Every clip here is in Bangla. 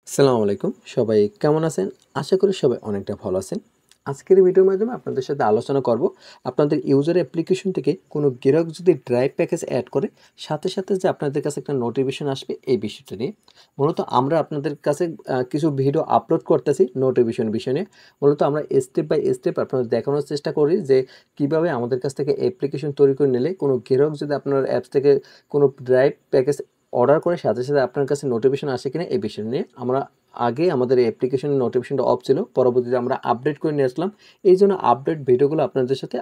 আসসালামু আলাইকুম, সবাই কেমন আছেন? আশা করি সবাই অনেকটা ভালো আছেন। আজকের এই ভিডিওর মাধ্যমে আপনাদের সাথে আলোচনা করব আপনাদের ইউজার অ্যাপ্লিকেশন থেকে কোনো গ্রাহক যদি ড্রাইভ প্যাকেজ অ্যাড করে সাথে যে আপনাদের কাছে একটা নোটিফিকেশন আসবে এই বিষয়টা নিয়ে। মূলত আমরা আপনাদের কাছে কিছু ভিডিও আপলোড করতেছি নোটিফিকেশন বিষয় নিয়ে। মূলত আমরা স্টেপ বাই স্টেপ আপনাদের দেখানোর চেষ্টা করি যে কিভাবে আমাদের কাছ থেকে অ্যাপ্লিকেশন তৈরি করে নিলে কোনো গ্রাহক যদি আপনার অ্যাপস থেকে কোনো ড্রাইভ প্যাকেজ অর্ডার করে সাথে আপনার কাছে নোটিফিকেশন আসে কিনা এই বিষয় নিয়ে আমরা আগে আমাদের অ্যাপ্লিকেশনের নোটিফিকেশনটা অফ ছিল, পরবর্তীতে আমরা আপডেট করে নিয়ে আসলাম। এই জন্য আপডেট ভিডিওগুলো আপনাদের সাথে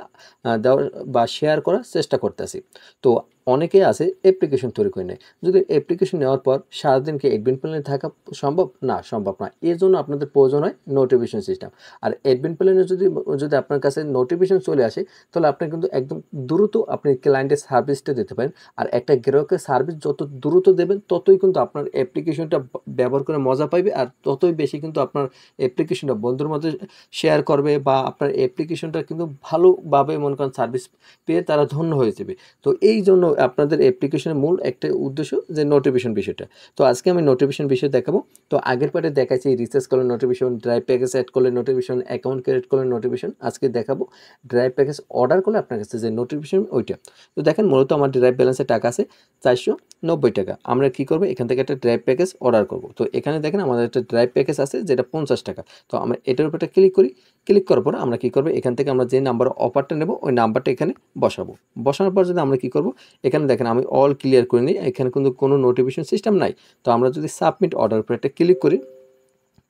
দেওয়ার বা শেয়ার করার চেষ্টা করতেছি। তো অনেকেই আছে অ্যাপ্লিকেশন তৈরি করে নেয়, যদি অ্যাপ্লিকেশন নেওয়ার পর সারাদিন কি অ্যাডমিন প্ল্যানে থাকা সম্ভব না? সম্ভব না। এর জন্য আপনাদের প্রয়োজন হয় নোটিফিকেশন সিস্টেম। আর অ্যাডমিন প্ল্যানে যদি যদি আপনার কাছে নোটিফিকেশন চলে আসে তাহলে আপনি কিন্তু একদম দ্রুত আপনি ক্লায়েন্টের সার্ভিসটা দিতে পারেন। আর একটা গ্রাহকের সার্ভিস যত দ্রুত দেবেন ততই কিন্তু আপনার অ্যাপ্লিকেশনটা ব্যবহার করে মজা পাইবে, আর ততই বেশি কিন্তু আপনার অ্যাপ্লিকেশনটা বন্ধুর মধ্যে শেয়ার করবে বা আপনার অ্যাপ্লিকেশনটা কিন্তু ভালোভাবে মনে করেন সার্ভিস পেয়ে তারা ধন্য হয়ে যাবে। তো এই জন্য আপনাদের অ্যাপ্লিকেশনের মূল একটা উদ্দেশ্য যে নোটিফিকেশন বিষয়টা। তো আজকে আমি নোটিফিকেশন বিষয় দেখাবো। তো আগের পার্টে দেখাচ্ছি রিচার্জ করলে নোটিফিকেশন, ড্রাইভ প্যাকেজ অ্যাড করলে নোটিফিকেশন, অ্যাকাউন্ট ক্রিয়েট করলে নোটিফিকেশন। আজকে দেখাবো ড্রাইভ প্যাকেজ অর্ডার করলে আপনার কাছে যে নোটিফিকেশন ওইটা। তো দেখেন মূলত আমার ড্রাইভ ব্যালেন্সে টাকা আছে 490 টাকা। আমরা কি করব, এখান থেকে একটা ড্রাইভ প্যাকেজ অর্ডার করব। তো এখানে দেখেন আমাদের একটা ড্রাইভ প্যাকেজ আছে যেটা 50 টাকা। তো আমরা এটার উপর ক্লিক করি। ক্লিক করার পর আমরা কি করব, এখান থেকে আমরা যে নাম্বার অফারটা নেব ওই নাম্বারটা এখানে বসাবো। বসানোর পর যদি আমরা কি করব, এখানে দেখেন আমি অল ক্লিয়ার করে নিই, এখানে কিন্তু কোনো নোটিফিকেশন সিস্টেম নাই। তো আমরা যদি সাবমিট অর্ডার উপর একটা ক্লিক করি,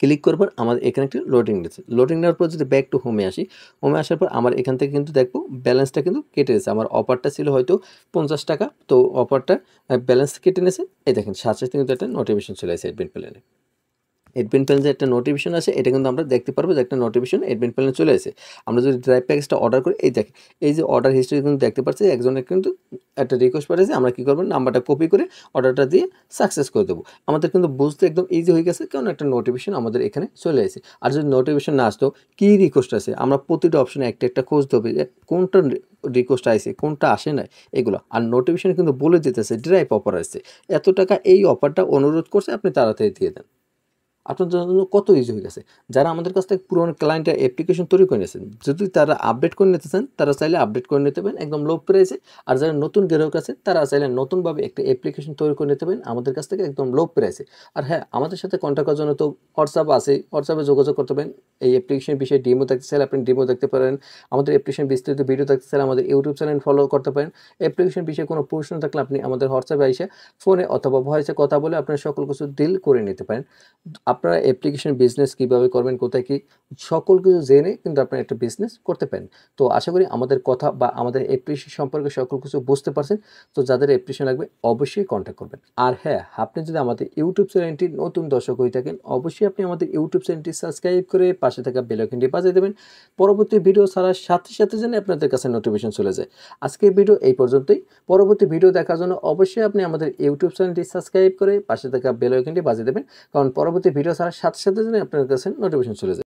ক্লিক করার পর আমাদের এখানে একটি লোডিং নিচ্ছে। লোডিং নেওয়ার পর যদি ব্যাক টু হোমে আসি, হোমে আসার পর আমার এখান থেকে কিন্তু দেখবো ব্যালেন্সটা কিন্তু কেটে গেছে। আমার অফারটা ছিল হয়তো 50 টাকা, তো অফারটা ব্যালেন্স কেটে নিয়েছে। এই দেখেন সাথে কিন্তু একটা নোটিফিকেশন চলে আসে অ্যাডমিন প্ল্যানে। অ্যাডমিন প্ল্যানে যে একটা নোটিফিকেশন আছে এটা কিন্তু আমরা দেখতে পারবো যে একটা নোটিফিকেশন অ্যাডমিন প্ল্যানে চলে আসে। আমরা যদি ড্রাইভ প্যাকেজটা অর্ডার করি, এই দেখেন এই যে অর্ডার হিস্ট্রি কিন্তু দেখতে পাচ্ছি একজনের কিন্তু একটা রিকোয়েস্ট পাঠিয়েছে। আমরা কী করবো, নাম্বারটা কপি করে অর্ডারটা দিয়ে সাকসেস করে দেবো। আমাদের কিন্তু বুঝতে একদম ইজি হয়ে গেছে, কারণ একটা নোটিফিকেশন আমাদের এখানে চলে আসে। আর যদি নোটিফিকেশন না আসতো, কী রিকোয়েস্ট আছে আমরা প্রতিটা অপশনে একটা খুঁজতে হবে যে কোনটা রিকোয়েস্ট আসে কোনটা আসে না এগুলো। আর নোটিফিকেশন কিন্তু বলে দিতেছে ড্রাইভ অফার আসছে, এত টাকা এই অফারটা অনুরোধ করছে, আপনি তাড়াতাড়ি দিয়ে দেন। আপনার জন্য কত ইজি হয়ে গেছে। যারা আমাদের কাছ থেকে পুরোনো ক্লায়েন্টের অ্যাপ্লিকেশন তৈরি করে নিয়েছেন, যদি তারা আপডেট করে নিতে চান তারা চাইলে আপডেট করে নিতে পারেন একদম লো প্রাইসে। আর যারা নতুন গ্রাহক আছে তারা চাইলে নতুনভাবে একটা অ্যাপ্লিকেশন তৈরি করে নিতে পারেন আমাদের কাছ থেকে একদম লো প্রাইসে। আর হ্যাঁ, আমাদের সাথে কন্ট্যাক্ট করার জন্য তো হোয়াটসঅ্যাপ আছে, হোয়াটসঅ্যাপে যোগাযোগ করতে পারেন। এই অ্যাপ্লিকেশনের বিষয়ে ডিমো দেখতে চাইলে আপনি ডিমো দেখতে পারেন। আমাদের অ্যাপ্লিকেশন বিস্তারিত ভিডিও দেখতে চাইলে আমাদের ইউটিউব চ্যানেল ফলো করতে পারেন। অ্যাপ্লিকেশন বিষয়ে কোনো প্রশ্ন থাকলে আপনি আমাদের হোয়াটসঅ্যাপে এসে ফোনে অথবা ভয়েসে কথা বলে আপনার সকল কিছু ডিল করে নিতে পারেন। আপনারা অ্যাপ্লিকেশন বিজনেস কিভাবে করবেন, কোথায় কি সকল কিছু জেনে কিন্তু আপনারা একটা বিজনেস করতে পারেন। তো আশা করি আমাদের কথা বা আমাদের অ্যাপ্লিকেশন সম্পর্কে সকল কিছু বুঝতে পারছেন। তো যাদের অ্যাপ্লিকেশন লাগবে অবশ্যই কন্ট্যাক্ট করবেন। আর হ্যাঁ, আপনি যদি আমাদের ইউটিউব চ্যানেলটির নতুন দর্শক হয়ে থাকেন অবশ্যই আপনি আমাদের ইউটিউব চ্যানেলটি সাবস্ক্রাইব করে পাশে থাকা বেল আইকনটি বাজিয়ে দেবেন। পরবর্তী ভিডিও ছাড়ার সাথে যেন আপনাদের কাছে নোটিফিকেশন চলে যায়। আজকের ভিডিও এই পর্যন্তই। পরবর্তী ভিডিও দেখার জন্য অবশ্যই আপনি আমাদের ইউটিউব চ্যানেলটি সাবস্ক্রাইব করে পাশে থাকা বেল আইকনটি বাজিয়ে দেবেন, কারণ পরবর্তী ভিডিও ছাড়ার সাথে যেন আপনার কাছে নোটিফিকেশন চলে যায়।